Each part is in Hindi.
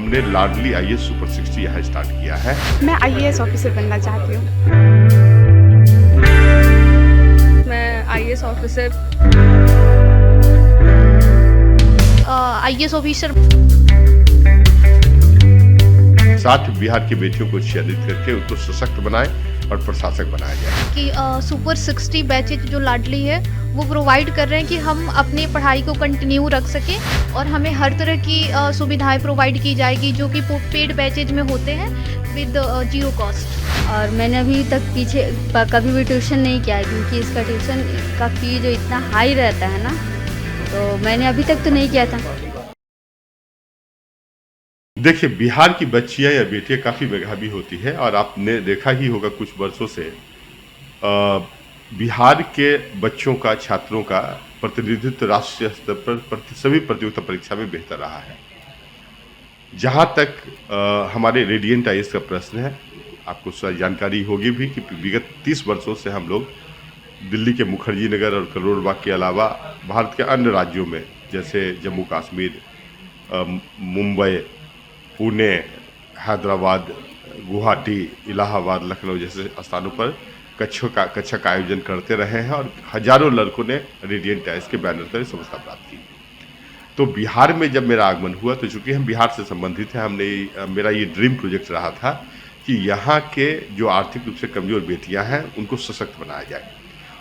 हमने लाडली आईएएस सुपर 60 यहाँ स्टार्ट किया है। मैं आईएएस ऑफिसर बनना चाहती हूँ। मैं आईएएस ऑफिसर आईएएस ऑफिसर। साथ बिहार की बेटियों को चयनित करके उनको सशक्त बनाए और प्रशासक बनाया जाए। कि सुपर 60 बैचेज जो लाडली है वो प्रोवाइड कर रहे हैं कि हम अपनी पढ़ाई को कंटिन्यू रख सकें और हमें हर तरह की सुविधाएं प्रोवाइड की जाएगी जो कि पेड बैचेज में होते हैं विद 0 कॉस्ट। और मैंने अभी तक पीछे कभी भी ट्यूशन नहीं किया है क्योंकि इसका ट्यूशन का फी जो इतना हाई रहता है ना, तो मैंने अभी तक तो नहीं किया था। देखिए, बिहार की बच्चियां या बेटियां काफ़ी मेधावी होती है और आपने देखा ही होगा कुछ वर्षों से बिहार के बच्चों का, छात्रों का प्रतिनिधित्व राष्ट्रीय स्तर पर सभी प्रतियोगिता परीक्षा में बेहतर रहा है। जहां तक हमारे रेडियंट आईएएस का प्रश्न है, आपको शायद जानकारी होगी भी कि विगत 30 वर्षों से हम लोग दिल्ली के मुखर्जी नगर और करोल बाग के अलावा भारत के अन्य राज्यों में जैसे जम्मू कश्मीर, मुंबई, पुणे, हैदराबाद, गुवाहाटी, इलाहाबाद, लखनऊ जैसे स्थानों पर कक्षा का आयोजन करते रहे हैं और हजारों लड़कों ने रेडियंट आईएएस के बैनर तले सफलता प्राप्त की। तो बिहार में जब मेरा आगमन हुआ तो चूंकि हम बिहार से संबंधित हैं, मेरा ये ड्रीम प्रोजेक्ट रहा था कि यहाँ के जो आर्थिक रूप से कमजोर बेटियाँ हैं उनको सशक्त बनाया जाए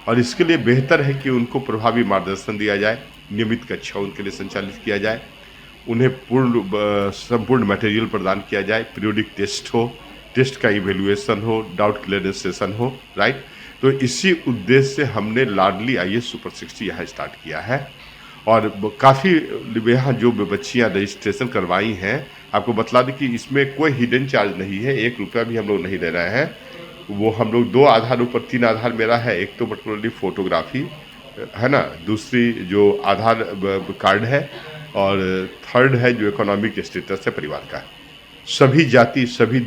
और इसके लिए बेहतर है कि उनको प्रभावी मार्गदर्शन दिया जाए, नियमित कक्षा उनके लिए संचालित किया जाए, उन्हें संपूर्ण मटेरियल प्रदान किया जाए, पीरियोडिक टेस्ट हो, टेस्ट का इवेल्युएशन हो, डाउट क्लियरेंस सेशन हो, राइट। तो इसी उद्देश्य से हमने लाडली आईएएस सुपर 60 यहाँ स्टार्ट किया है और काफ़ी यहाँ जो बच्चियाँ रजिस्ट्रेशन करवाई हैं, आपको बतला दें कि इसमें कोई हिडन चार्ज नहीं है, 1 रुपया भी हम लोग नहीं ले रहे हैं। वो हम लोग 2 आधारों पर, 3 आधार मेरा है, एक तो पर्टिकुलरली फोटोग्राफी है ना, दूसरी जो आधार कार्ड है और थर्ड है जो इकोनॉमिक स्टेटस है परिवार का। सभी जाति, सभी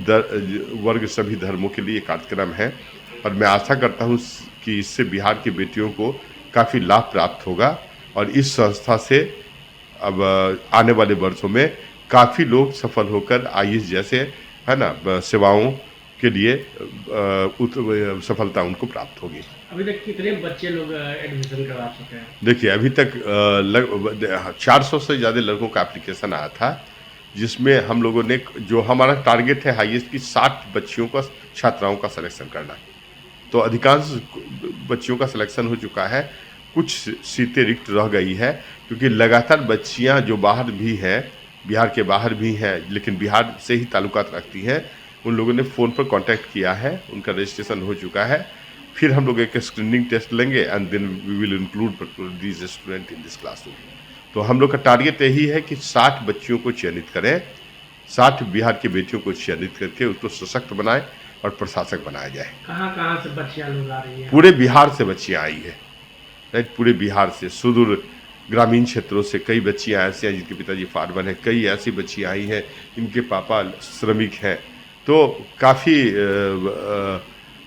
वर्ग, सभी धर्मों के लिए कार्यक्रम है और मैं आशा करता हूँ कि इससे बिहार की बेटियों को काफ़ी लाभ प्राप्त होगा और इस संस्था से अब आने वाले वर्षों में काफ़ी लोग सफल होकर आईएएस जैसे है ना सेवाओं के लिए सफलता उनको प्राप्त होगी। अभी तक कितने बच्चे लोग एडमिशन करवा चुके हैं? देखिए, अभी तक 400 से ज़्यादा लड़कों का एप्लीकेशन आया था, जिसमें हम लोगों ने, जो हमारा टारगेट है हाईएस्ट की 60 बच्चियों का, छात्राओं का सिलेक्शन करना। तो अधिकांश बच्चियों का सिलेक्शन हो चुका है, कुछ सीटें रिक्त रह गई है क्योंकि लगातार बच्चियां जो बाहर भी हैं, बिहार के बाहर भी हैं लेकिन बिहार से ही ताल्लुकात रखती हैं, उन लोगों ने फ़ोन पर कांटेक्ट किया है, उनका रजिस्ट्रेशन हो चुका है। फिर हम लोग एक स्क्रीनिंग टेस्ट लेंगे and then we will include these student in this classroom. तो हम लोग का टारगेट यही है कि 60 बच्चियों को चयनित करें, 60 बिहार की बेटियों को चयनित करके उसको सशक्त बनाएं और प्रशासक बनाया जाए। कहाँ से बच्चियाँ लोग आ रही हैं? पूरे बिहार से बच्चियाँ आई है, राइट। पूरे बिहार से, सुदूर ग्रामीण क्षेत्रों से कई बच्चियाँ ऐसी हैं जिनके पिताजी फार्मर हैं, कई ऐसी बच्चियाँ आई हैं इनके पापा श्रमिक हैं। तो काफ़ी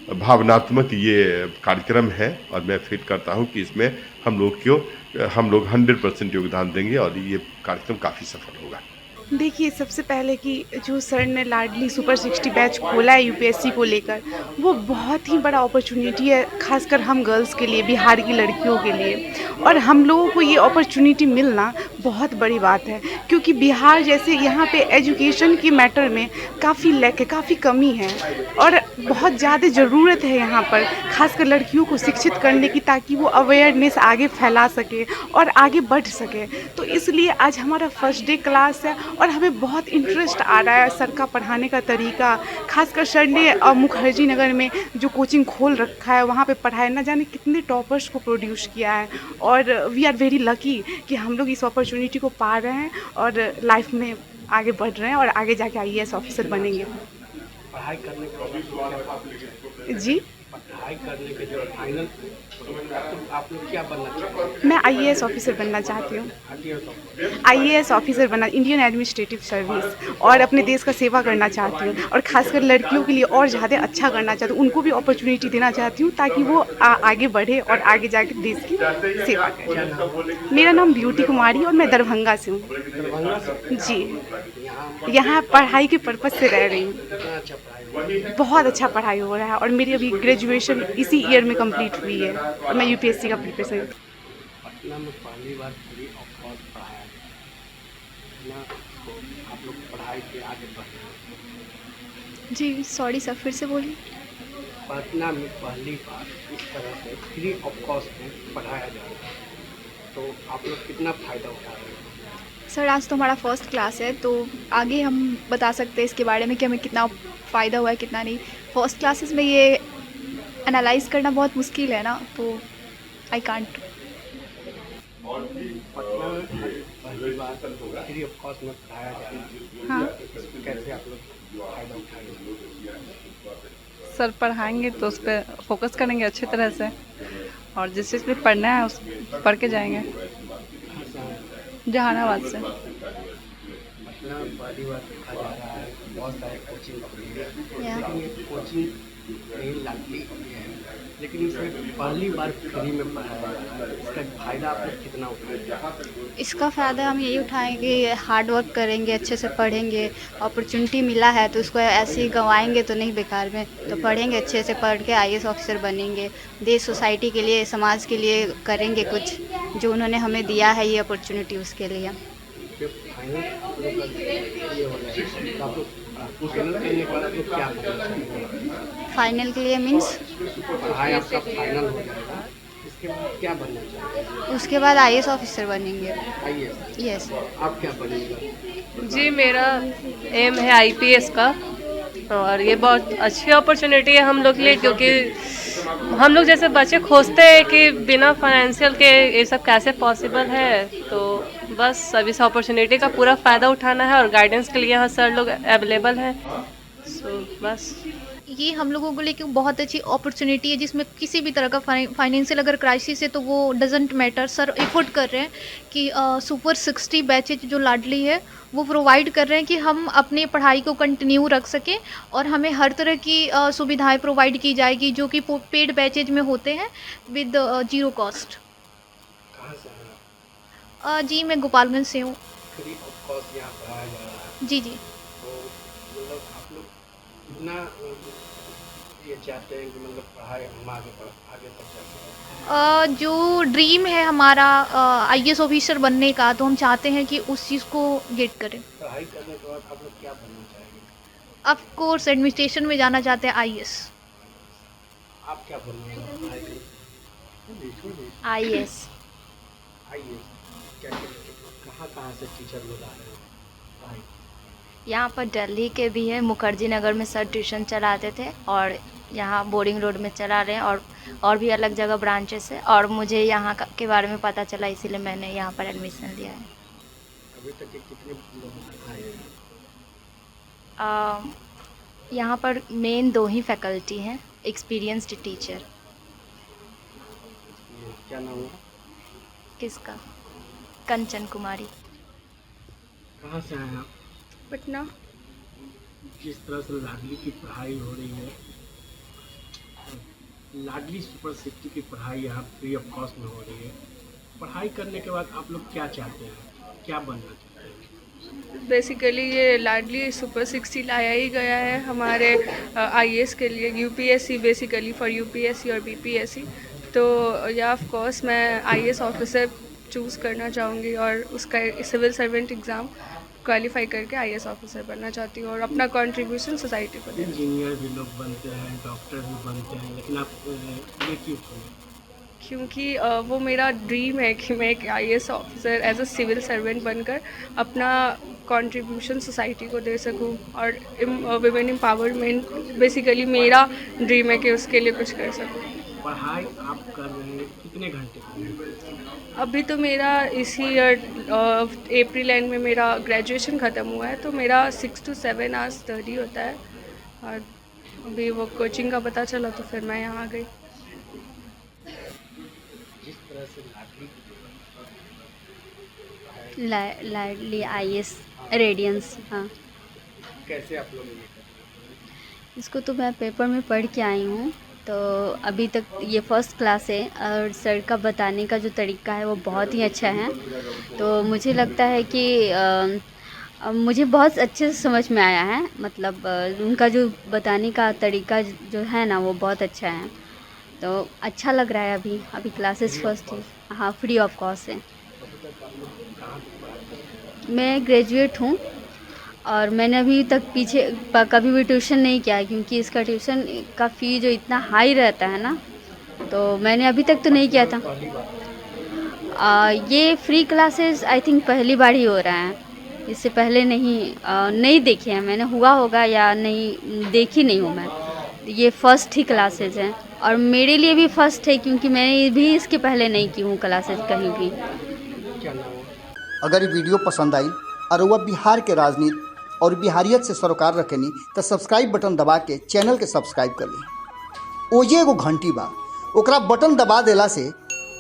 भावनात्मक ये कार्यक्रम है और मैं फील करता हूँ कि इसमें हम लोग 100% योगदान देंगे और ये कार्यक्रम काफ़ी सफल होगा। देखिए, सबसे पहले कि जो सर ने लाडली सुपर 60 बैच खोला है यूपीएससी को लेकर, वो बहुत ही बड़ा अपॉर्चुनिटी है, खासकर हम गर्ल्स के लिए, बिहार की लड़कियों के लिए। और हम लोगों को ये अपॉर्चुनिटी मिलना बहुत बड़ी बात है क्योंकि बिहार जैसे यहाँ पे एजुकेशन की मैटर में काफ़ी लैक है, काफ़ी कमी है और बहुत ज़्यादा ज़रूरत है यहाँ पर, खासकर लड़कियों को शिक्षित करने की, ताकि वो अवेयरनेस आगे फैला सके और आगे बढ़ सके। तो इसलिए आज हमारा फर्स्ट डे क्लास है और हमें बहुत इंटरेस्ट आ रहा है सर का पढ़ाने का तरीका। खासकर सर ने मुखर्जी नगर में जो कोचिंग खोल रखा है वहाँ पे पढ़ाए, ना जाने कितने टॉपर्स को प्रोड्यूस किया है और वी आर वेरी लकी कि हम लोग इस अपॉर्चुनिटी को पा रहे हैं और लाइफ में आगे बढ़ रहे हैं और आगे जाके आईएएस ऑफिसर बनेंगे। पढ़ाई करने के जी, पढ़ाई करने के जो फाइनल तो आप लोग क्या बनना चाहते हैं? मैं आईएएस ऑफिसर बनना चाहती हूँ। IAS officer. आईएएस ऑफिसर बनना, इंडियन एडमिनिस्ट्रेटिव सर्विस, और अपने देश का सेवा करना चाहती हूँ, और खासकर लड़कियों के लिए और ज़्यादा अच्छा करना चाहती हूँ, उनको भी अपॉर्चुनिटी देना चाहती हूँ ताकि वो आगे बढ़े और आगे जाके देश की सेवा करें। मेरा नाम ब्यूटी कुमारी और मैं दरभंगा से हूँ। दरभंगा से जी, यहाँ पढ़ाई के पर्पज़ से रह रही हूँ। कितना अच्छा पढ़ाई हो बहुत अच्छा पढ़ाई हो रहा है और मेरी अभी ग्रेजुएशन इसी ईयर में कंप्लीट हुई है और मैं यूपीएससी का प्रिपरेशन। पटना में पहली बार फ्री ऑफ कॉस्ट पढ़ाया गया ना, तो आप लोग पढ़ाई के आगे बढ़ रहे हैं। जी सॉरी सर, फिर से बोलिए। पटना में पहली बार इस तरह से फ्री ऑफ कॉस्ट में पढ़ाया जा रहा है, तो आप लोग कितना फ़ायदा उठा रहे हैं? सर आज तो हमारा फर्स्ट क्लास है, तो आगे हम बता सकते हैं इसके बारे में कि हमें कितना फ़ायदा हुआ है कितना नहीं। फर्स्ट क्लासेस में ये एनालाइज करना बहुत मुश्किल है ना, तो आई कांट। पटना में पहली बार फ्री ऑफ कॉस्ट में पढ़ाया जा रहा है, हाँ इसमें कैसे आप लोग फ़ायदा उठाएंगे? सर पढ़ाएंगे तो उस पर फोकस करेंगे अच्छी तरह से, और जिस चीज़ में पढ़ना है उस पढ़ के जाएंगे। कहाँ से आए? जहानाबाद से। पटना में पहली बार देखा जा रहा है, बहुत सारे कोचिंग खुली है, या। लेकिन ये कोचिंग नहीं लाडली होती है, लेकिन इसमें पहली बार फ्री में पढ़ाया जा रहा है, इसका फ़ायदा आप लोग कितना उठाएंगे? इसका फ़ायदा हम यही उठाएंगे, हार्ड वर्क करेंगे, अच्छे से पढ़ेंगे, अपॉर्चुनिटी मिला है तो उसको ऐसे ही गंवाएंगे तो नहीं बेकार में, तो पढ़ेंगे अच्छे से, पढ़ के आईएएस ऑफिसर बनेंगे, देश सोसाइटी के लिए समाज के लिए करेंगे कुछ, जो उन्होंने हमें दिया है ये अपॉर्चुनिटी उसके लिए। जब फाइनल आप लोग का ये हो जाए तो आप लोग फाइनल करने के बाद आप लोग क्या करना चाहेंगे? फाइनल के लिए मीन्स पढ़ाई आपका फाइनल हो जाएगा, इसके बाद क्या बनना चाहेंगे? उसके बाद आईएएस ऑफिसर बनेंगे। IAS। यस। आप क्या बनेगा? जी मेरा एम है आईपीएस का, और ये बहुत अच्छी अपॉर्चुनिटी है हम लोग के लिए, क्योंकि हम लोग जैसे बच्चे खोजते हैं कि बिना फाइनेंशियल के ये सब कैसे पॉसिबल है, तो बस अब इस अपॉर्चुनिटी का पूरा फ़ायदा उठाना है, और गाइडेंस के लिए यहाँ सर लोग अवेलेबल हैं, सो बस। ये हम लोगों को लेके बहुत अच्छी अपॉर्चुनिटी है, जिसमें किसी भी तरह का फाइनेंशियल अगर क्राइसिस है तो वो डजेंट मैटर। सर एफर्ट कर रहे हैं कि सुपर 60 बैचेज जो लाडली है वो प्रोवाइड कर रहे हैं कि हम अपनी पढ़ाई को कंटिन्यू रख सकें, और हमें हर तरह की सुविधाएं प्रोवाइड की जाएगी जो कि पेड बैचेज में होते हैं विद जीरो कॉस्ट। कहाँ से आए आप? जी मैं गोपालगंज से हूँ। फ्री ऑफ कॉस्ट यहाँ पढ़ाया जा रहा है, जी जी। तो मतलब आप लोग कितना ये चाहते हैं कि मतलब पढ़ाई हम आगे तक जा सकें? जो ड्रीम है हमारा आईएएस ऑफिसर बनने का, तो हम चाहते हैं कि उस चीज़ को गेट करें। पढ़ाई करने के बाद आप लोग क्या बनना चाहेंगे? ऑफ कोर्स एडमिनिस्ट्रेशन में जाना चाहते हैं, आईएएस। आप क्या बनना पढ़ाई करें? आईएएस। IAS। क्या कहाँ से टीचर लोग आ रहे हैं पढ़ाई? यहाँ पर दिल्ली के भी है, मुखर्जी नगर में सर ट्यूशन चलाते थे, और यहाँ बोरिंग रोड में चला रहे हैं, और भी अलग जगह ब्रांचेस है, और मुझे यहाँ के बारे में पता चला इसीलिए मैंने यहाँ पर एडमिशन लिया है। अभी तक के कितने लोग आए हैं? यहाँ पर मेन 2 ही फैकल्टी हैं, एक्सपीरियंस्ड टीचर। ये क्या नाम है? किसका? कंचन कुमारी। कहाँ से आए हैं आप? पटना। जिस तरह से लाडली की पढ़ाई हो रही है, लाडली सुपर 60 की पढ़ाई यहाँ फ्री ऑफ कॉस्ट में हो रही है, पढ़ाई करने के बाद आप लोग क्या चाहते हैं, क्या बनना चाहते हैं? बेसिकली ये लाडली सुपर 60 लाया ही गया है हमारे आईएएस के लिए, यूपीएससी बेसिकली फॉर यूपीएससी और बीपीएससी। तो या ऑफ कोर्स मैं आईएएस ऑफिसर चूज़ करना चाहूँगी, और उसका सिविल सर्वेंट एग्ज़ाम क्वालिफाई करके आईएएस ऑफिसर बनना चाहती हूँ और अपना कंट्रीब्यूशन सोसाइटी को देना। इंजीनियर भी लोग बनते हैं, डॉक्टर भी बनते हैं, लेकिन आप ये क्यों चुने? क्योंकि वो मेरा ड्रीम है कि मैं एक IAS officer as a civil servant बनकर अपना कंट्रीब्यूशन सोसाइटी को दे सकूं, और वुमेन एम्पावरमेंट बेसिकली मेरा ड्रीम है कि उसके लिए कुछ कर सकूं। पढ़ाई आप कर रहे हैं कितने घंटे की? अभी तो मेरा इसी ईयर अप्रैल एंड में मेरा ग्रेजुएशन ख़त्म हुआ है, तो मेरा 6 to 7 आवर्स स्टडी होता है, और अभी वो कोचिंग का पता चला तो फिर मैं यहाँ आ गई। से लाडली लाडली IAS रेडियंस। हाँ, कैसे आप लोग ये करते इसको तो मैं पेपर में पढ़ के आई हूँ, तो अभी तक ये फर्स्ट क्लास है और सर का बताने का जो तरीका है वो बहुत ही अच्छा है। तो मुझे लगता है कि मुझे बहुत अच्छे से समझ में आया है, मतलब उनका जो बताने का तरीका जो है ना वो बहुत अच्छा है। तो अच्छा लग रहा है। अभी क्लासेस फर्स्ट है। हाँ, फ्री ऑफ कॉस्ट है। मैं ग्रेजुएट हूँ और मैंने अभी तक पीछे कभी भी ट्यूशन नहीं किया है, क्योंकि इसका ट्यूशन का फ़ी जो इतना हाई रहता है ना, तो मैंने अभी तक तो नहीं किया था। ये फ्री क्लासेस आई थिंक पहली बार ही हो रहा है, इससे पहले नहीं देखे हैं मैंने। हुआ होगा या नहीं, देखी नहीं हूँ मैं। ये फ़र्स्ट ही क्लासेस हैं और मेरे लिए भी फ़र्स्ट है, क्योंकि मैंने भी इसके पहले नहीं की हूँ क्लासेस कहीं भी। क्या नाम है? अगर ये वीडियो पसंद आई और वह बिहार के राजनीति और बिहारियत से सरोकार रखेनी तो सब्सक्राइब बटन दबा के चैनल के सब्सक्राइब कर ली। ओजे एगो घंटी बा, ओकरा बटन दबा देला से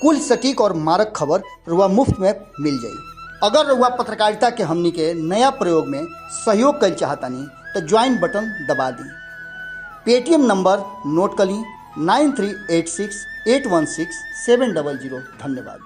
कुल सटीक और मारक खबर रुआ मुफ्त में मिल जाई। अगर रुआ पत्रकारिता के हमनी के नया प्रयोग में सहयोग कर चाहतानी तो ज्वाइन बटन दबा दी। पेटीएम नंबर नोट कर ली 9386816700। धन्यवाद।